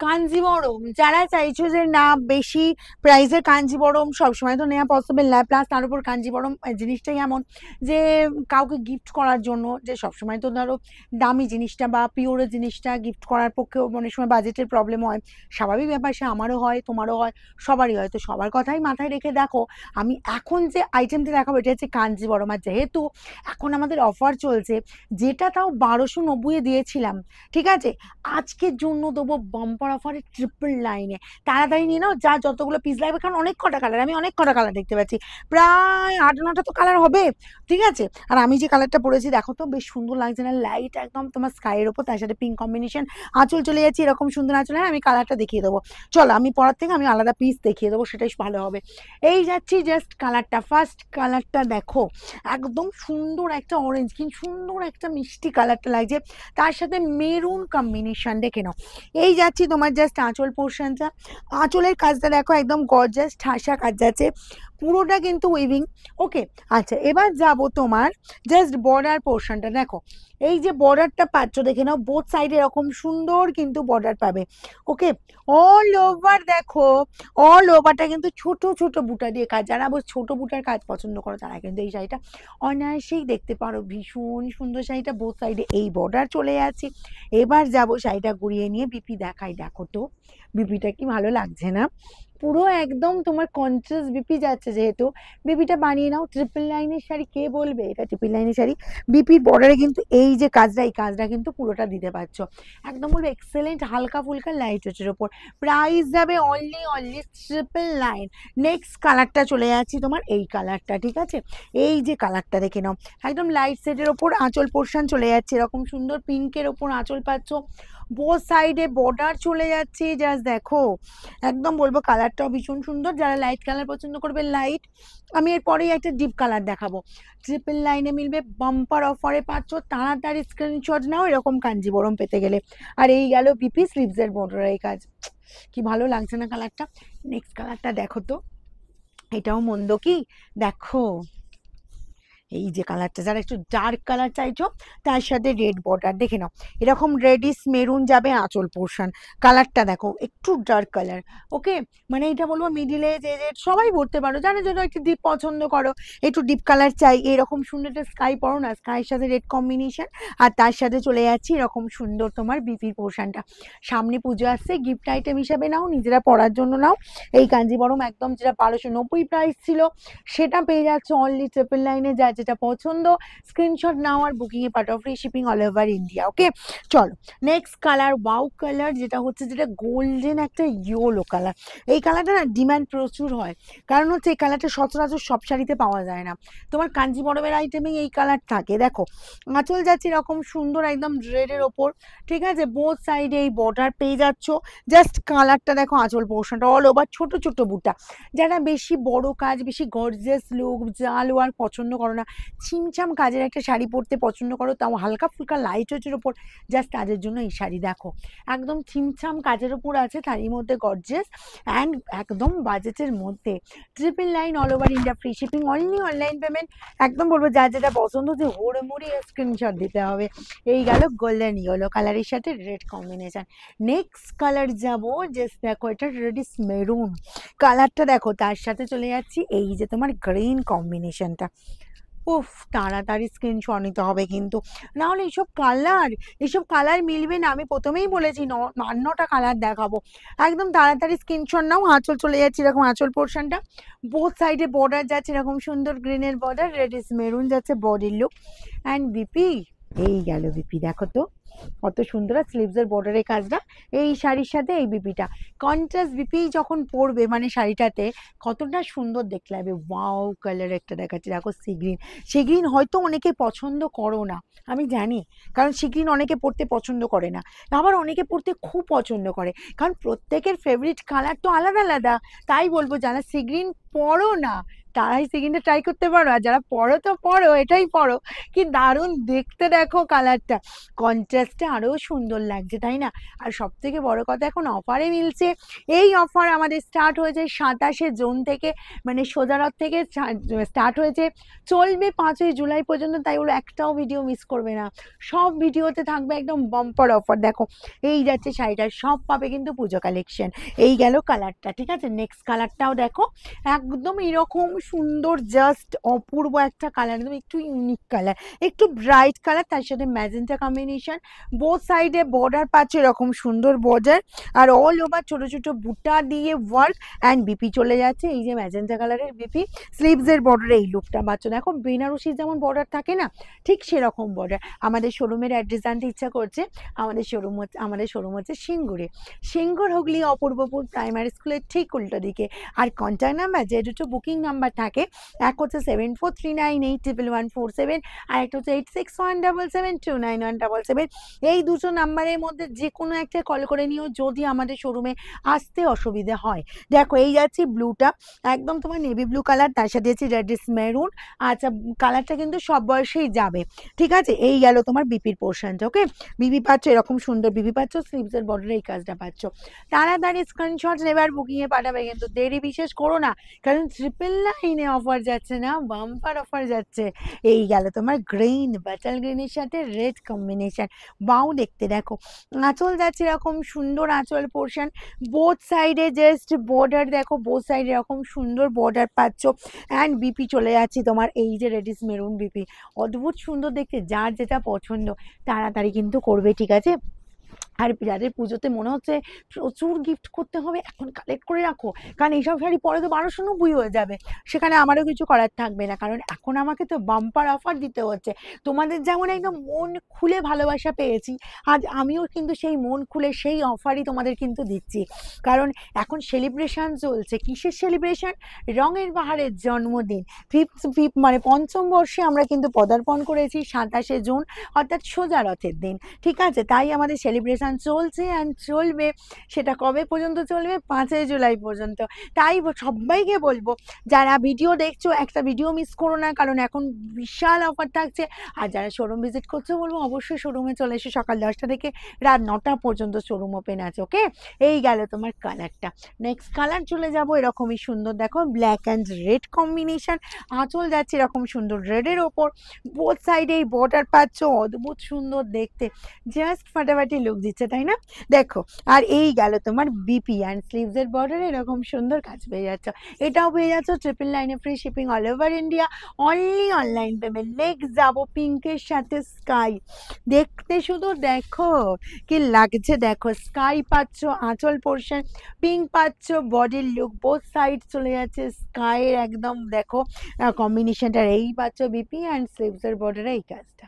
কাঞ্জিবরম যারা চাইছো যে না বেশি প্রাইসের কাঞ্জিবরম সবসময় তো নেওয়া পসিবল না, প্লাস তার উপর কাঞ্জিবরম জিনিসটাই এমন যে কাউকে গিফট করার জন্য, যে সবসময় তো ধরো দামি জিনিসটা বা পিওরের জিনিসটা গিফট করার পক্ষেও অনেক সময় বাজেটের প্রবলেম হয়, স্বাভাবিক ব্যাপার, সে আমারও হয় তোমারও হয় সবারই হয়। তো সবার কথাই মাথায় রেখে দেখো আমি এখন যে আইটেমটা দেখাবো এটা হচ্ছে কাঞ্জিবরম। আর যেহেতু এখন আমাদের অফার চলছে, যেটা তাও 1290 দিয়েছিলাম, ঠিক আছে, আজকের জন্য দেবো বাম্পার অফারে ট্রিপল লাইনে। তাড়াতাড়ি নিয়ে নাও, যা যতগুলো পিস লাগবে, কারণ অনেক কটা কালার, আমি অনেক কটা কালার দেখতে পাচ্ছি, প্রায় 8-9টা তো কালার হবে, ঠিক আছে। আর আমি যে কালারটা পরেছি দেখো তো বেশ সুন্দর লাগছে না, লাইট একদম তোমার স্কাইয়ের ওপর, তার সাথে পিঙ্ক কম্বিনেশন, আঁচল চলে যাচ্ছে এরকম সুন্দর আঁচল। হ্যাঁ আমি কালারটা দেখিয়ে দেবো, চলো আমি পরার থেকে আমি আলাদা পিস দেখিয়ে দেবো, সেটাই ভালো হবে। এই যাচ্ছি জাস্ট কালারটা, ফার্স্ট কালারটা দেখো, একদম সুন্দর একটা অরেঞ্জ, কিন্তু সুন্দর একটা মিষ্টি কালারটা লাগছে, তার সাথে মেরুন কম্বিনেশন, দেখে নাও। এই যাচ্ছি তোমার জাস্ট আঁচল পোর্শনটা, আঁচলের কাজটা দেখো একদম গর্জাস ঠাসা কাজ যাচ্ছে, পুরোটা কিন্তু উইভিং। ওকে, আচ্ছা এবার যাব তোমার জাস্ট বর্ডার পোর্শনটা, দেখো এই যে বর্ডারটা পাচ্ছ দেখে নাও, বোথ সাইডে এরকম সুন্দর কিন্তু বর্ডার পাবে। ওকে, অল ওভার দেখো, অল ওভারটা কিন্তু ছোট ছোট বুটা দিয়ে কাজ, যারা ছোট বুটার কাজ পছন্দ করো তারা কিন্তু এই শাড়িটা অনায়াসেই দেখতে পারো, ভীষণ সুন্দর শাড়িটা, বোথ সাইডে এই বর্ডার চলে যাচ্ছে। এবার যাব শাড়িটা ঘুরিয়ে নিয়ে বিপি দেখাই, দেখো তো বিপিটা কি ভালো লাগছে না, পুরো একদম তোমার কন্ট্রাস্ট বিপি যাচ্ছে, যেহেতু বিপিটা বানিয়ে নাও। ট্রিপল লাইনের শাড়ি, কে বলবে এটা ট্রিপল লাইনের শাড়ি, বিপির বর্ডারে কিন্তু এই যে কাজটা, এই কাজটা কিন্তু পুরোটা দিতে পারছো, একদম বলবো এক্সেলেন্ট, হালকা ফুলকা লাইট ওয়েটের ওপর। প্রাইস যাবে only only triple line. Next কালারটা চলে যাচ্ছি তোমার এই কালারটা, ঠিক আছে, এই যে কালারটা দেখে নাও, একদম লাইট শেডের ওপর আঁচল পোর্শন চলে যাচ্ছে, এরকম সুন্দর পিঙ্কের ওপর আঁচল পাচ্ছ, বোথ সাইডে বর্ডার চলে যাচ্ছে, জাস্ট দেখো একদম বলবো কালারটাও ভীষণ সুন্দর, যারা লাইট কালার পছন্দ করবে লাইট। আমি এরপরেই একটা ডিপ কালার দেখাবো, ট্রিপল লাইনে মিলবে, বাম্পার অফারে পাচ্ছ, তাড়াতাড়ি স্ক্রিনশট নাও এরকম কাঞ্জিবরম পেতে গেলে। আর এই গেল পিপি স্লিভসের বর্ডারের এই কাজ, কি ভালো লাগছে না কালারটা। নেক্সট কালারটা দেখো তো, এটাও মন্দ কি, দেখো এই যে কালারটা, যারা একটু ডার্ক কালার চাইছো তার সাথে রেড বর্ডার, দেখে নাও এরকম রেডিশ মেরুন যাবে আঁচল পোর্শন, কালারটা দেখো একটু ডার্ক কালার। ওকে, মানে এটা বলবো মিডিলে যে সবাই পড়তে পারো, যারা যেন একটু ডিপ পছন্দ করো, একটু ডিপ কালার চাই, এরকম সুন্দর একটা স্কাই পরো না, স্কাইয়ের সাথে রেড কম্বিনেশন, আর তার সাথে চলে যাচ্ছি এরকম সুন্দর তোমার বিপির পোর্শনটা। সামনে পুজো আসছে, গিফট আইটেম হিসাবে নাও, নিজেরা পরার জন্য নাও। এই কাঞ্জিবরম একদম যেটা 1290 প্রাইস ছিল, সেটা পেয়ে যাচ্ছে অনলি ট্রিপল লাইনে, যা যেটা পছন্দ স্ক্রিনশট নাও আর বুকিং এ পাঠাও, free shipping all over India. Okay, চলো নেক্সট কালার, ওয়াও কালার, যেটা হচ্ছে যেটা গোল্ডেন একটা ইয়েলো কালার। এই কালারটা না ডিমান্ড প্রচুর হয়, কারণ হচ্ছে এই কালারটা সচরাচর সব শাড়িতে পাওয়া যায় না, তোমার কাঞ্জিবরমের আইটেমে এই কালার থাকে। দেখো আঁচল যাচ্ছে এরকম সুন্দর একদম রেডের ওপর, ঠিক আছে, বোথ সাইডে এই বর্ডার পেয়ে যাচ্ছ, জাস্ট কালারটা দেখো, আঁচল পোর্শনটা অল ওভার ছোট ছোট বুটা, যারা বেশি বড় কাজ, বেশি গর্জিয়াস লুক, জাল ওয়ার পছন্দ করো না, ছিমছাম কাজের একটা শাড়ি পরতে পছন্দ করো, তাও হালকা ফুলকা লাইট ওয়েটের ওপর, জাস্ট তাদের জন্য এই শাড়ি দেখো, একদম ছিমছাম কাজের ওপর আছে, তারই মধ্যে গর্জিয়াস অ্যান্ড একদম বাজেটের মধ্যে, triple line all over India, free shipping, only online payment. একদম বলবো যা যেটা পছন্দ যে হুড়মুড়ি স্ক্রিনশট দিতে হবে। এই গেল গোল্ডেন ইয়েলো কালারের সাথে রেড কম্বিনেশন। নেক্সট কালার যাবো, জাস্ট দেখো এটা রেডিশ মেরুন কালারটা, দেখো তার সাথে চলে যাচ্ছি এই যে তোমার গ্রিন কম্বিনেশনটা। উফ, তাড়াতাড়ি স্ক্রিনশট নিতে হবে কিন্তু, নাহলে এইসব কালার মিলবে না, আমি প্রথমেই বলেছি 9টা কালার দেখাবো, একদম তাড়াতাড়ি স্ক্রিনশট নাও। আঁচল চলে যাচ্ছে এরকম আঁচল পোর্শনটা, বোথ সাইডে বর্ডার যাচ্ছে এরকম সুন্দর গ্রিনের বর্ডার, রেডিশ মেরুন যাচ্ছে বডির লুক, অ্যান্ড বিপি এই গেল বিপি, দেখো তো কত সুন্দর স্লিভসের বর্ডারের কাজটা, এই শাড়ির সাথে এই বিপিটা কন্ট্রাস্ট, বিপি যখন পরবে মানে শাড়িটাতে কতটা সুন্দর দেখতে লাগবে। ওয়াও কালার একটা দেখাচ্ছে, দেখো সি গ্রিন, সি গ্রিন হয়তো অনেকে পছন্দ করো না আমি জানি, কারণ সি গ্রিন অনেকে পরতে পছন্দ করে না, আবার অনেকে পরতে খুব পছন্দ করে, কারণ প্রত্যেকের ফেভারিট কালার তো আলাদা আলাদা। তাই বলবো যারা সি গ্রিন পরো না তারাই সেকেন্ডে ট্রাই করতে পারো, আর যারা পরো তো পরো, এটাই পরো। কি দারুণ দেখতে দেখো কালারটা, কন্ট্রাস্টটা আরো সুন্দর লাগছে তাই না? আর সব থেকে বড় কথা এখন অফারে মিলছে। এই অফার আমাদের স্টার্ট হয়েছে 27শে জুন থেকে, মানে সোজারথ থেকে স্টার্ট হয়েছে, চলবে 5ই জুলাই পর্যন্ত। তাই বলো একটাও ভিডিও মিস করবে না, সব ভিডিওতে থাকবে একদম বাম্পার অফার। দেখো এই যাচ্ছে শাড়িটা, সব পাবে কিন্তু পুজো কালেকশন। এই গেল কালারটা, ঠিক আছে। নেক্সট কালারটাও দেখো, একদম এরকম সুন্দর, জাস্ট অপূর্ব একটা কালার, একদম একটু ইউনিক কালার, একটু ব্রাইট কালার, তার সাথে ম্যাজেন্টা কম্বিনেশন। বোথ সাইডে বর্ডার পাচ্ছে এরকম সুন্দর বর্ডার, আর অল ওভার ছোট ছোট বুটা দিয়ে ওয়ার্ক, অ্যান্ড বিপি চলে যাচ্ছে, এই যে ম্যাজেন্টা কালারের বিপি। স্লিভসের বর্ডারে এই লুকটা পাচ্ছ, দেখো বেনারসির যেমন বর্ডার থাকে না, ঠিক সেরকম বর্ডার। আমাদের শোরুমের অ্যাড্রেস জানতে ইচ্ছা করছে, আমাদের শোরুম হচ্ছে সিঙ্গুরে, সিঙ্গুর হুগলি অপূর্বপুর প্রাইমারি স্কুলের ঠিক উল্টো দিকে। আর কন্ট্যাক্ট নাম্বার, যে দুটো বুকিং নাম্বার থাকে, এক হচ্ছে 7439811147, আর একটা হচ্ছে 8617729177। এই দুটো নাম্বারের মধ্যে যে কোনো একটা কল করে নিও যদি আমাদের শোরুমে আসতে অসুবিধে হয়। দেখো এই যাচ্ছে ব্লুটা, একদম তোমার নেভি ব্লু কালার, তার সাথে হচ্ছে রেডিশ মেরুন। আচ্ছা, কালারটা কিন্তু সব বয়সেই যাবে, ঠিক আছে। এই গেল তোমার বিপির পোর্শনটা, ওকে। বিপি পাচ্ছ এরকম সুন্দর বিপি পাচ্ছ, স্লিভসের বর্ডারে এই কাজটা পাচ্ছ। তাড়াতাড়ি স্ক্রিনশট নেবার বুকিংয়ে পাঠাবে, কিন্তু দেরি বিশেষ করো না, কারণ 999 অফার যাচ্ছে না, বাম্পার অফার যাচ্ছে। এই গেল তোমার গ্রিন, বাটাল গ্রিনের সাথে রেড কম্বিনেশন, বাউ দেখতে দেখো। আঁচল যাচ্ছে এরকম সুন্দর আঁচল পোর্শন, বোথ সাইডে জাস্ট বর্ডার দেখো, বোথ সাইডে এরকম সুন্দর বর্ডার পাচ্ছ, অ্যান্ড বিপি চলে যাচ্ছে তোমার এই যে রেডিশ মেরুন বিপি, অদ্ভুত সুন্দর দেখতে। যার যেটা পছন্দ তাড়াতাড়ি কিন্তু করবে, ঠিক আছে। আর যাদের পুজোতে মনে হচ্ছে প্রচুর গিফট করতে হবে, এখন কালেক্ট করে রাখো, কারণ এইসব শাড়ি পরে তো 1290 হয়ে যাবে, সেখানে আমারও কিছু করার থাকবে না, কারণ এখন আমাকে তো বাম্পার অফার দিতে হচ্ছে। তোমাদের যেমন একদম মন খুলে ভালোবাসা পেয়েছি, আজ আমিও কিন্তু সেই মন খুলে সেই অফারই তোমাদের কিন্তু দিচ্ছি। কারণ এখন সেলিব্রেশন চলছে, কিসের সেলিব্রেশন? রঙের বাহারের জন্মদিন, মানে 5ম বর্ষে আমরা কিন্তু পদার্পণ করেছি 27শে জুন, অর্থাৎ সোজা রথের দিন, ঠিক আছে। তাই আমাদের সেলিব্রেশন চলছে অ্যান্ড চলবে, সেটা কবে পর্যন্ত চলবে? 5ই জুলাই পর্যন্ত। তাই সবাইকে বলবো, যারা ভিডিও দেখছো একটা ভিডিও মিস করো না, কারণ এখন বিশাল অফার থাকছে। আর যারা শোরুম ভিজিট করছো বলবো অবশ্যই শোরুমে চলে এসে সকাল 10টা থেকে রাত 9টা পর্যন্ত শোরুম ওপেন আছে, ওকে। এই গেল তোমার কালারটা। নেক্সট কালার চলে যাব, এরকমই সুন্দর দেখো, ব্ল্যাক অ্যান্ড রেড কম্বিনেশন, আঁচল যাচ্ছে এরকম সুন্দর রেডের ওপর, বোথ সাইডে এই বর্ডার পাচ্ছ, অদ্ভুত সুন্দর দেখতে, জাস্ট ফাটাফাটি লুক দিচ্ছে তাই না? দেখো, আর এই গেল তোমার বিপি, অ্যান্ড স্লিভসের বর্ডারে এরকম সুন্দর কাজ পেয়ে যাচ্ছ। এটাও পেয়ে যাচ্ছ 999 free shipping all over India, only online payment. Next যাবো পিঙ্কের সাথে স্কাই, দেখতে শুধু দেখো কি লাগছে, দেখো স্কাই পাচ্ছ আঁচল পোর্শন, পিঙ্ক পাচ্ছ বডির লুক, বোথ সাইড চলে যাচ্ছে স্কাইয়ের একদম দেখো কম্বিনেশনটা, এই পাচ্ছ বিপি, অ্যান্ড স্লিভসের বর্ডারে এই কাজটা।